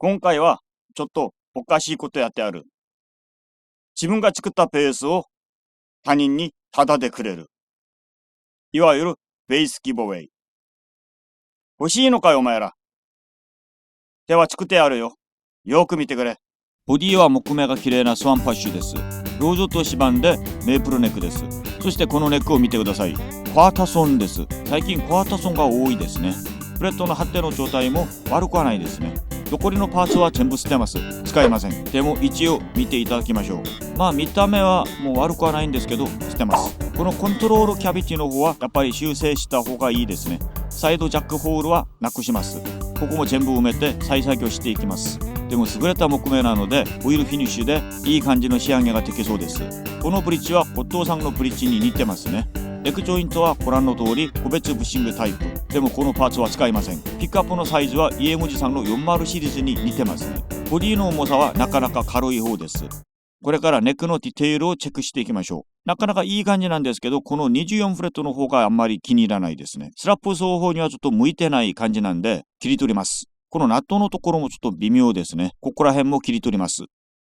今回はちょっとおかしいことやってある。自分が作ったベースを他人にタダでくれる。いわゆるベースギブアウェイ。欲しいのかよお前ら。では作ってやるよ。よく見てくれ。ボディは木目が綺麗なスワンパッシュです。ローズとシバンでメープルネックです。そしてこのネックを見てください。クワータソンです。最近クワータソンが多いですね。フレットの発展の状態も悪くはないですね。残りのパーツは全部捨てます。使えません。でも一応見ていただきましょう。まあ見た目はもう悪くはないんですけど捨てます。このコントロールキャビティの方はやっぱり修正した方がいいですね。サイドジャックホールはなくします。ここも全部埋めて再作業していきます。でも優れた木目なのでオイルフィニッシュでいい感じの仕上げができそうです。このブリッジは骨董さんのブリッジに似てますね。ネックジョイントはご覧の通り個別ブッシングタイプ。でもこのパーツは使いません。ピックアップのサイズは EMG さんの40シリーズに似てますね。ボディの重さはなかなか軽い方です。これからネックのディテールをチェックしていきましょう。なかなかいい感じなんですけど、この24フレットの方があんまり気に入らないですね。スラップ奏法にはちょっと向いてない感じなんで切り取ります。このナットのところもちょっと微妙ですね。ここら辺も切り取ります。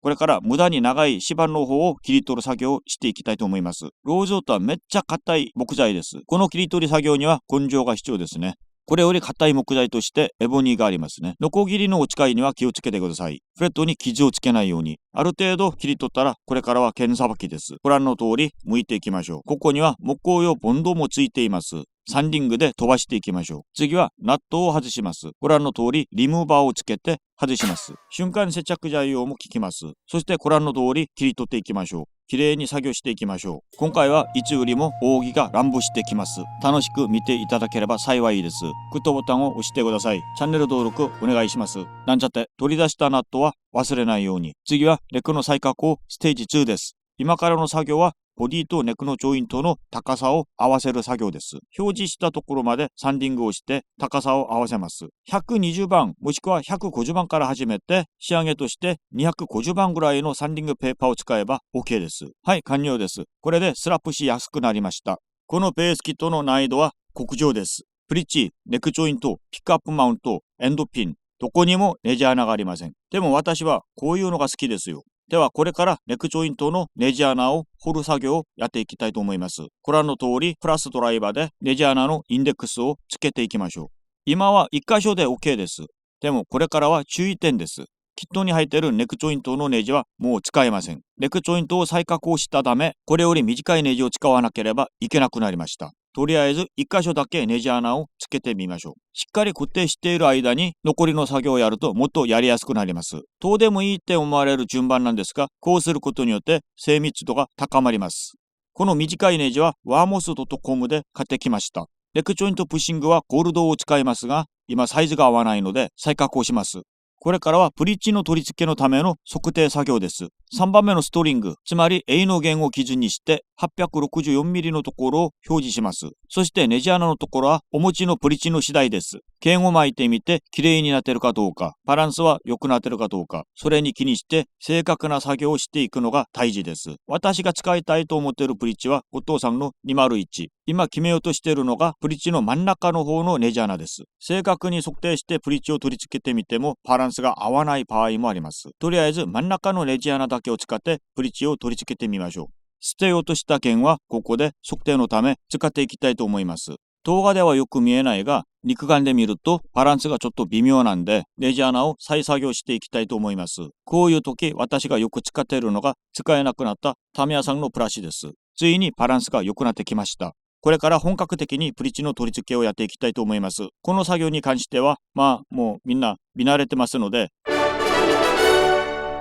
これから無駄に長い指板の方を切り取る作業をしていきたいと思います。ローズウッドはめっちゃ硬い木材です。この切り取り作業には根性が必要ですね。これより硬い木材としてエボニーがありますね。ノコギリの落ち替えには気をつけてください。フレットに傷をつけないように。ある程度切り取ったらこれからは剣さばきです。ご覧の通り剥いていきましょう。ここには木工用ボンドもついています。サンディングで飛ばしていきましょう。次はナットを外します。ご覧の通りリムーバーをつけて外します。瞬間接着剤用も効きます。そしてご覧の通り切り取っていきましょう。きれいに作業していきましょう。今回はいつよりも扇が乱舞してきます。楽しく見ていただければ幸いです。グッドボタンを押してください。チャンネル登録お願いします。なんちゃって取り出したナットは忘れないように。次はネックの再加工ステージ2です。今からの作業はボディとネックのジョイントの高さを合わせる作業です。表示したところまでサンディングをして高さを合わせます。120番もしくは150番から始めて仕上げとして250番ぐらいのサンディングペーパーを使えば OK です。はい、完了です。これでスラップしやすくなりました。このベースキットの難易度は極上です。ブリッジ、ネックジョイント、ピックアップマウント、エンドピン、どこにもネジ穴がありません。でも私はこういうのが好きですよ。ではこれからネックジョイントのネジ穴を掘る作業をやっていきたいと思います。ご覧の通りプラスドライバーでネジ穴のインデックスをつけていきましょう。今は1箇所で OK です。でもこれからは注意点です。キットに入っているネックジョイントのネジはもう使えません。ネックジョイントを再加工したため、これより短いネジを使わなければいけなくなりました。とりあえず1箇所だけネジ穴をつけてみましょう。しっかり固定している間に残りの作業をやるともっとやりやすくなります。どうでもいいって思われる順番なんですが、こうすることによって精密度が高まります。この短いネジはワーモス .com で買ってきました。ネックジョイントプッシングはゴールドを使いますが、今サイズが合わないので再加工します。これからはブリッジの取り付けのための測定作業です。3番目のストリング、つまり A の弦を基準にして 864mm のところを表示します。そしてネジ穴のところはお持ちのブリッジの次第です。弦を巻いてみて綺麗になってるかどうか、バランスは良くなってるかどうか、それに気にして正確な作業をしていくのが大事です。私が使いたいと思っているブリッジは後藤さんの201。今決めようとしているのがブリッジの真ん中の方のネジ穴です。正確に測定してブリッジを取り付けてみてもバランスが合わない場合もあります。とりあえず真ん中のネジ穴だけを使ってブリッジを取り付けてみましょう。捨てようとした弦はここで測定のため使っていきたいと思います。動画ではよく見えないが肉眼で見るとバランスがちょっと微妙なんでネジ穴を再作業していきたいと思います。こういう時私がよく使っているのが使えなくなったタミヤさんのブラシです。ついにバランスが良くなってきました。これから本格的にブリッジの取り付けをやっていきたいと思います。この作業に関してはもうみんな見慣れてますので、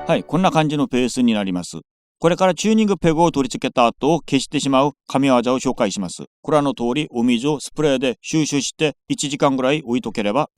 はい、こんな感じのペースになります。これからチューニングペグを取り付けた後を消してしまう神業を紹介します。ご覧の通りお水をスプレーで収集して1時間ぐらい置いとければ、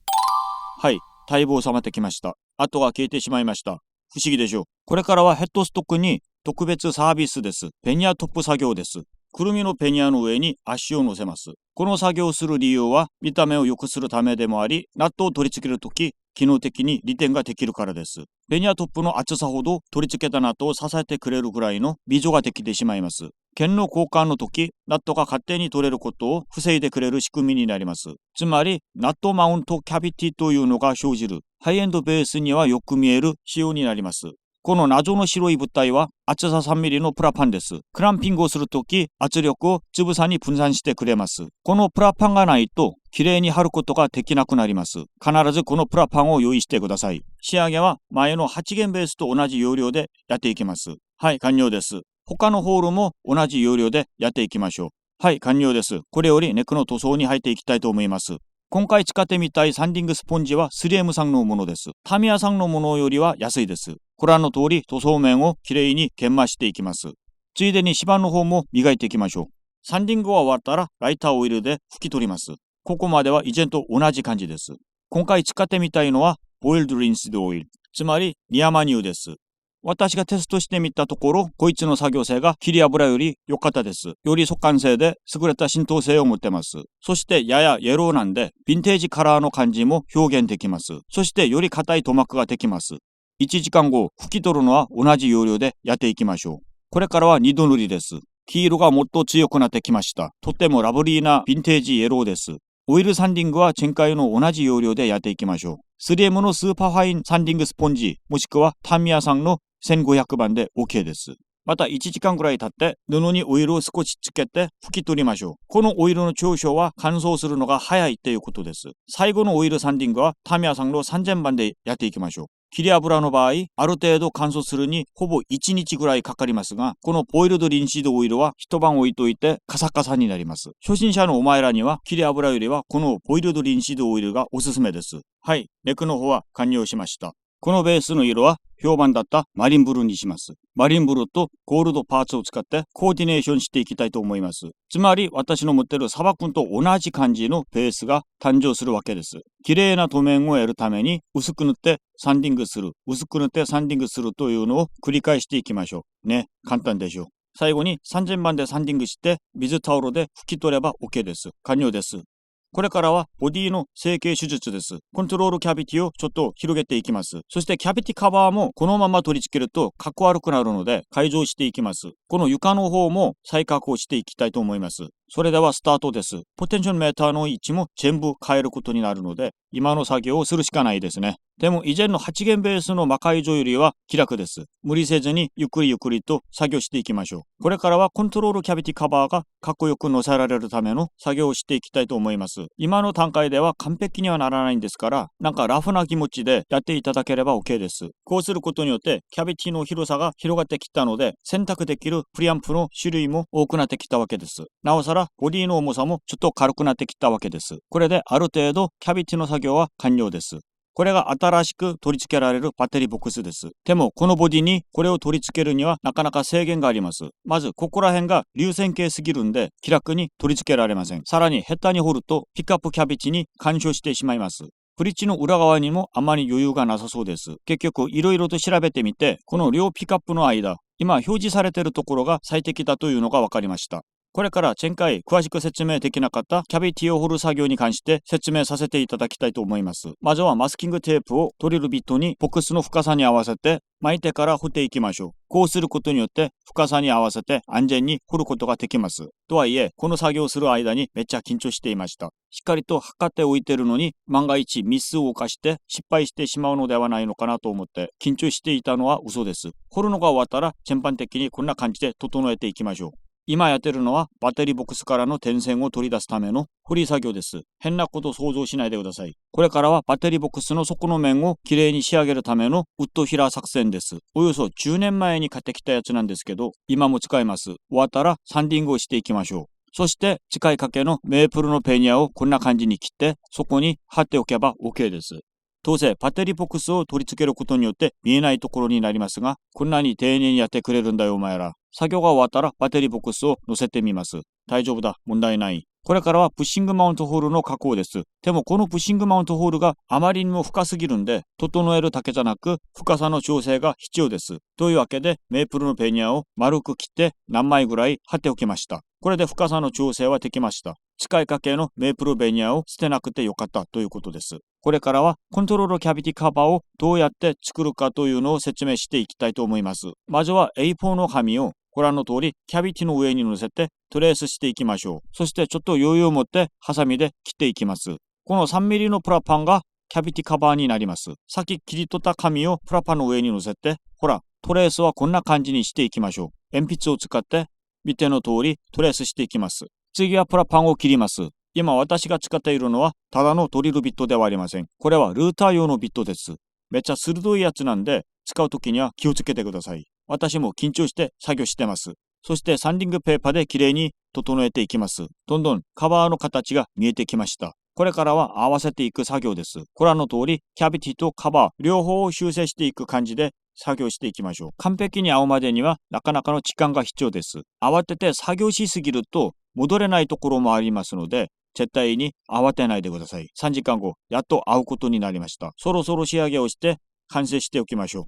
はい、だいぶ収まってきました。あとは消えてしまいました。不思議でしょう。これからはヘッドストックに特別サービスです。ペニアトップ作業です。くるみのペニアの上に足を乗せます。この作業をする理由は見た目を良くするためでもあり、ナットを取り付けるとき機能的に利点ができるからです。ペニアトップの厚さほど取り付けたナットを支えてくれるぐらいの微助ができてしまいます。剣の交換の時、ナットが勝手に取れることを防いでくれる仕組みになります。つまりナットマウントキャビティというのが生じる。ハイエンドベースにはよく見える仕様になります。この謎の白い物体は厚さ3ミリのプラパンです。クランピングをするとき圧力をつぶさに分散してくれます。このプラパンがないときれいに貼ることができなくなります。必ずこのプラパンを用意してください。仕上げは前の8弦ベースと同じ要領でやっていきます。はい、完了です。他のホールも同じ要領でやっていきましょう。はい、完了です。これよりネックの塗装に入っていきたいと思います。今回使ってみたいサンディングスポンジは 3M さんのものです。タミヤさんのものよりは安いです。ご覧の通り塗装面をきれいに研磨していきます。ついでに芝の方も磨いていきましょう。サンディングが終わったらライターオイルで拭き取ります。ここまでは以前と同じ感じです。今回使ってみたいのはボイルドリンスドオイル、つまりニアマニューです。私がテストしてみたところ、こいつの作業性が切り油より良かったです。より速乾性で優れた浸透性を持ってます。そしてややイエローなんで、ヴィンテージカラーの感じも表現できます。そしてより硬い塗膜ができます。1時間後、拭き取るのは同じ要領でやっていきましょう。これからは2度塗りです。黄色がもっと強くなってきました。とってもラブリーなヴィンテージイエローです。オイルサンディングは前回の同じ要領でやっていきましょう。3M のスーパーファインサンディングスポンジ、もしくはタミヤさんの1500番で OK です。また1時間くらい経って布にオイルを少しつけて拭き取りましょう。このオイルの上昇は乾燥するのが早いということです。最後のオイルサンディングはタミヤさんの3000番でやっていきましょう。切り油の場合、ある程度乾燥するにほぼ1日ぐらいかかりますが、このボイルドリンシードオイルは一晩置いといてカサカサになります。初心者のお前らには切り油よりはこのボイルドリンシードオイルがおすすめです。はい、ネックの方は完了しました。このベースの色は評判だったマリンブルーにします。マリンブルーとゴールドパーツを使ってコーディネーションしていきたいと思います。つまり私の持っているサバ君と同じ感じのベースが誕生するわけです。綺麗な塗面を得るために薄く塗ってサンディングする、薄く塗ってサンディングするというのを繰り返していきましょう。ね、簡単でしょう。最後に3000番でサンディングして水タオルで拭き取れば OK です。完了です。これからはボディの成形手術です。コントロールキャビティをちょっと広げていきます。そしてキャビティカバーもこのまま取り付けるとかっこ悪くなるので改造していきます。この床の方も再加工していきたいと思います。それではスタートです。ポテンションメーターの位置も全部変えることになるので今の作業をするしかないですね。でも以前の8弦ベースの魔改造よりは気楽です。無理せずにゆっくりゆっくりと作業していきましょう。これからはコントロールキャビティカバーがかっこよく乗せられるための作業をしていきたいと思います。今の段階では完璧にはならないんですから、なんかラフな気持ちでやっていただければ OK です。こうすることによってキャビティの広さが広がってきたので、選択できるプリアンプの種類も多くなってきたわけです。なおさらボディの重さもちょっと軽くなってきたわけです。これである程度キャビティの作業は完了です。これが新しく取り付けられるバッテリーボックスです。でもこのボディにこれを取り付けるにはなかなか制限があります。まずここら辺が流線形すぎるんで気楽に取り付けられません。さらに下手に掘るとピックアップキャビティに干渉してしまいます。ブリッジの裏側にもあまり余裕がなさそうです。結局いろいろと調べてみて、この両ピックアップの間、今表示されているところが最適だというのが分かりました。これから前回詳しく説明できなかったキャビティを掘る作業に関して説明させていただきたいと思います。まずはマスキングテープをドリルビットにボックスの深さに合わせて巻いてから掘っていきましょう。こうすることによって深さに合わせて安全に掘ることができます。とはいえ、この作業をする間にめっちゃ緊張していました。しっかりと測っておいてるのに万が一ミスを犯して失敗してしまうのではないのかなと思って緊張していたのは嘘です。掘るのが終わったら全般的にこんな感じで整えていきましょう。今やってるのはバッテリーボックスからの点線を取り出すための掘り作業です。変なことを想像しないでください。これからはバッテリーボックスの底の面をきれいに仕上げるためのウッドヒラー作戦です。およそ10年前に買ってきたやつなんですけど、今も使えます。終わったらサンディングをしていきましょう。そして使いかけのメープルのペニアをこんな感じに切ってそこに貼っておけば OK です。当然バッテリーボックスを取り付けることによって見えないところになりますが、こんなに丁寧にやってくれるんだよお前ら。作業が終わったらバッテリーボックスを乗せてみます。大丈夫だ、問題ない。これからはプッシングマウントホールの加工です。でもこのプッシングマウントホールがあまりにも深すぎるんで、整えるだけじゃなく深さの調整が必要です。というわけでメープルのペニアを丸く切って何枚ぐらい貼っておきました。これで深さの調整はできました。使いかけのメープルベニヤを捨てなくてよかったということです。これからはコントロールキャビティカバーをどうやって作るかというのを説明していきたいと思います。まずは A4 の紙をご覧の通りキャビティの上に乗せてトレースしていきましょう。そしてちょっと余裕を持ってハサミで切っていきます。この 3mm のプラパンがキャビティカバーになります。さっき切り取った紙をフラッパの上に乗せて、ほら、トレースはこんな感じにしていきましょう。鉛筆を使って見ての通りトレースしていきます。次はプラパンを切ります。今私が使っているのはただのドリルビットではありません。これはルーター用のビットです。めっちゃ鋭いやつなんで使うときには気をつけてください。私も緊張して作業してます。そしてサンディングペーパーできれいに整えていきます。どんどんカバーの形が見えてきました。これからは合わせていく作業です。ご覧の通りキャビティとカバー両方を修正していく感じで作業していきましょう。完璧に合うまでにはなかなかの時間が必要です。慌てて作業しすぎると戻れないところもありますので、絶対に慌てないでください。3時間後、やっと会うことになりました。そろそろ仕上げをして完成しておきましょう。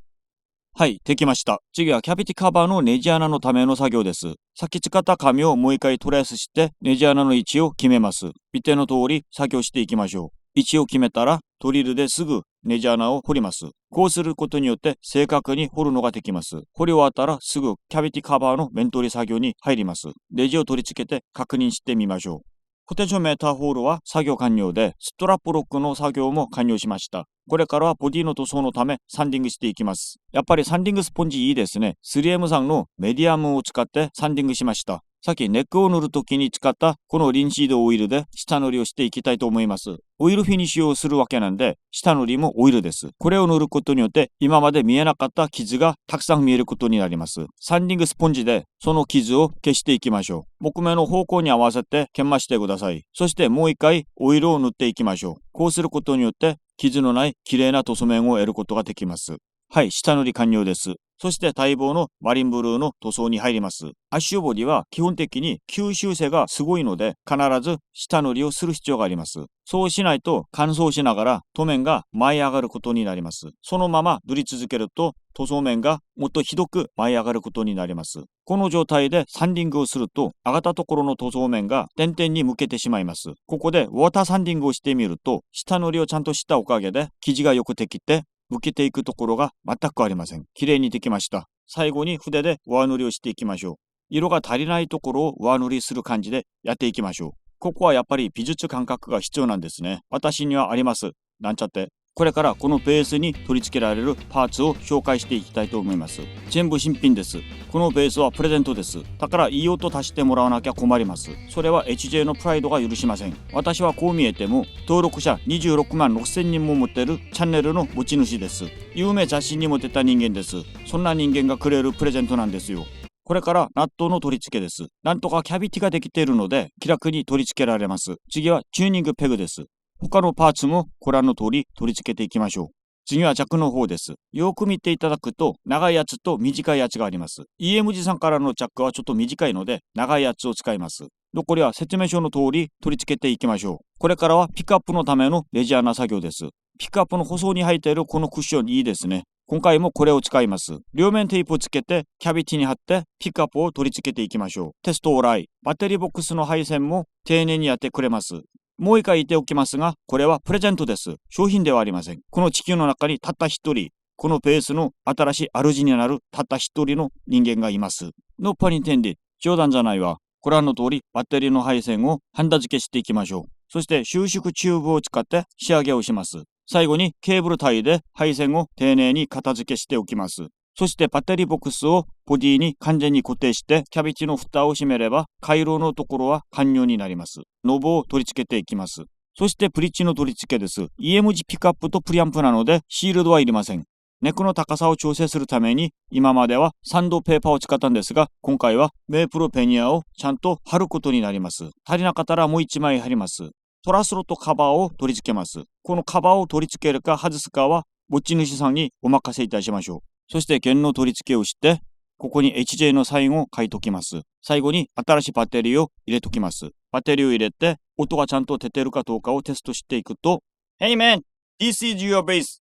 はい、できました。次はキャビティカバーのネジ穴のための作業です。さっき使った紙をもう一回トレースしてネジ穴の位置を決めます。見ての通り作業していきましょう。位置を決めたらドリルですぐネジ穴を掘ります。こうすることによって正確に掘るのができます。掘り終わったらすぐキャビティカバーの面取り作業に入ります。ネジを取り付けて確認してみましょう。ポテンショメーターホールは作業完了で、ストラップロックの作業も完了しました。これからはボディの塗装のためサンディングしていきます。やっぱりサンディングスポンジいいですね。3M さんのメディアムを使ってサンディングしました。さっきネックを塗るときに使ったこのリンシードオイルで下塗りをしていきたいと思います。オイルフィニッシュをするわけなんで、下塗りもオイルです。これを塗ることによって今まで見えなかった傷がたくさん見えることになります。サンディングスポンジでその傷を消していきましょう。木目の方向に合わせて研磨してください。そしてもう一回オイルを塗っていきましょう。こうすることによって傷のない綺麗な塗装面を得ることができます。はい、下塗り完了です。そして待望のマリンブルーの塗装に入ります。アッシュボディは基本的に吸収性がすごいので必ず下塗りをする必要があります。そうしないと乾燥しながら塗面が舞い上がることになります。そのまま塗り続けると塗装面がもっとひどく舞い上がることになります。この状態でサンディングをすると上がったところの塗装面が点々に向けてしまいます。ここでウォーターサンディングをしてみると下塗りをちゃんとしたおかげで生地がよくできて向けていくところが全くありません。綺麗にできました。最後に筆で上塗りをしていきましょう。色が足りないところを上塗りする感じでやっていきましょう。ここはやっぱり美術感覚が必要なんですね。私にはあります。なんちゃって。これからこのベースに取り付けられるパーツを紹介していきたいと思います。全部新品です。このベースはプレゼントです。だからいい音足してもらわなきゃ困ります。それは HJ のプライドが許しません。私はこう見えても登録者26万6000人も持ってるチャンネルの持ち主です。有名雑誌にも出た人間です。そんな人間がくれるプレゼントなんですよ。これからナットの取り付けです。なんとかキャビティができているので気楽に取り付けられます。次はチューニングペグです。他のパーツもご覧の通り取り付けていきましょう。次はジャックの方です。よく見ていただくと長いやつと短いやつがあります。EMG さんからのジャックはちょっと短いので長いやつを使います。残りは説明書の通り取り付けていきましょう。これからはピックアップのためのレジャーな作業です。ピックアップの舗装に入っているこのクッションいいですね。今回もこれを使います。両面テープをつけてキャビティに貼ってピックアップを取り付けていきましょう。テストオーライ。バッテリーボックスの配線も丁寧にやってくれます。もう一回言っておきますが、これはプレゼントです。商品ではありません。この地球の中にたった一人、このベースの新しい主になるたった一人の人間がいます。のパニテンディ、冗談じゃないわ。ご覧の通りバッテリーの配線をハンダ付けしていきましょう。そして収縮チューブを使って仕上げをします。最後にケーブルタイで配線を丁寧に片付けしておきます。そしてバッテリーボックスをボディに完全に固定してキャビティの蓋を閉めれば回路のところは完了になります。ノブを取り付けていきます。そしてプリッチの取り付けです。EMG ピックアップとプリアンプなのでシールドはいりません。ネックの高さを調整するために今まではサンドペーパーを使ったんですが、今回はメープルペニアをちゃんと貼ることになります。足りなかったらもう1枚貼ります。トラスロとカバーを取り付けます。このカバーを取り付けるか外すかは持ち主さんにお任せいたしましょう。そして弦の取り付けをして、ここに HJ のサインを書いときます。最後に新しいバッテリーを入れときます。バッテリーを入れて、音がちゃんと出てるかどうかをテストしていくと、Hey man, this is your bass.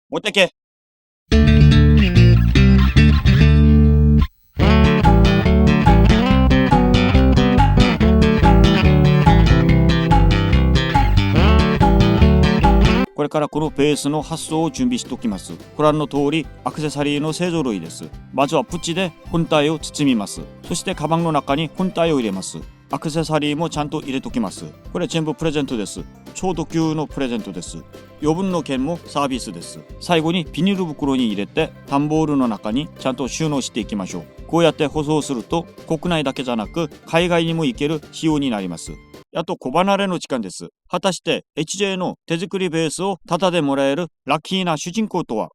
持ってけ。これからこのベースの発送を準備しておきます。ご覧の通りアクセサリーの製造類です。まずはプチで本体を包みます。そしてカバンの中に本体を入れます。アクセサリーもちゃんと入れときます。これ全部プレゼントです。超特急のプレゼントです。余分の券もサービスです。最後にビニール袋に入れて段ボールの中にちゃんと収納していきましょう。こうやって保存すると国内だけじゃなく海外にも行ける仕様になります。あと小離れの時間です。果たして HJ の手作りベースをタダでもらえるラッキーな主人公とは。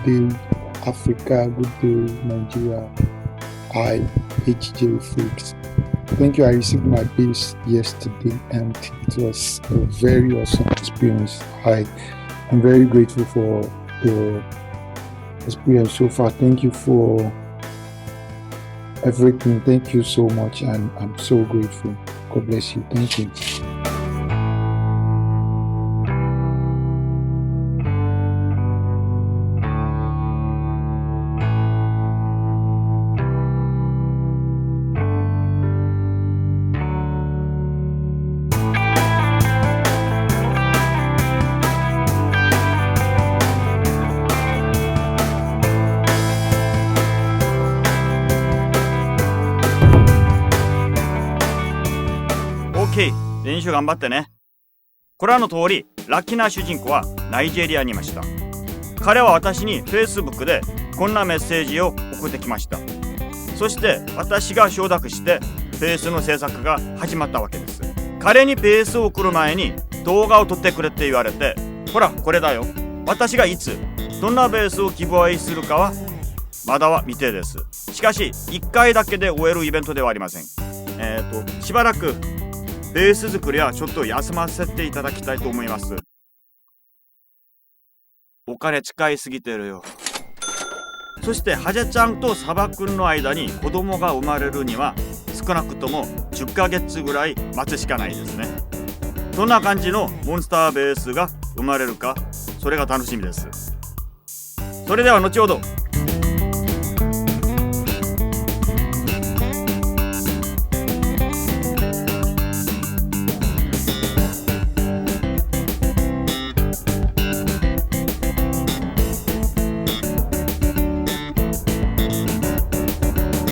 Good day, Africa. Good day, Nigeria. Hi, HJ Freaks. Thank you. I received my bass yesterday and it was a very awesome experience. I'm very grateful for the experience so far. Thank you for everything. Thank you so much, and I'm so grateful. God bless you. Thank you. OK、練習頑張ってね。ご覧の通り、ラッキーな主人公はナイジェリアにいました。彼は私に Facebook でこんなメッセージを送ってきました。そして私が承諾してベースの制作が始まったわけです。彼にベースを送る前に動画を撮ってくれって言われて、ほらこれだよ。私がいつどんなベースをギブアウェイするかはまだは未定です。しかし1回だけで終えるイベントではありません。しばらくベース作りはちょっと休ませていただきたいと思います。お金使いすぎてるよ。そしてハジャちゃんとサバくんの間に子供が生まれるには少なくとも10ヶ月ぐらい待つしかないですね。どんな感じのモンスターベースが生まれるか、それが楽しみです。それでは後ほど。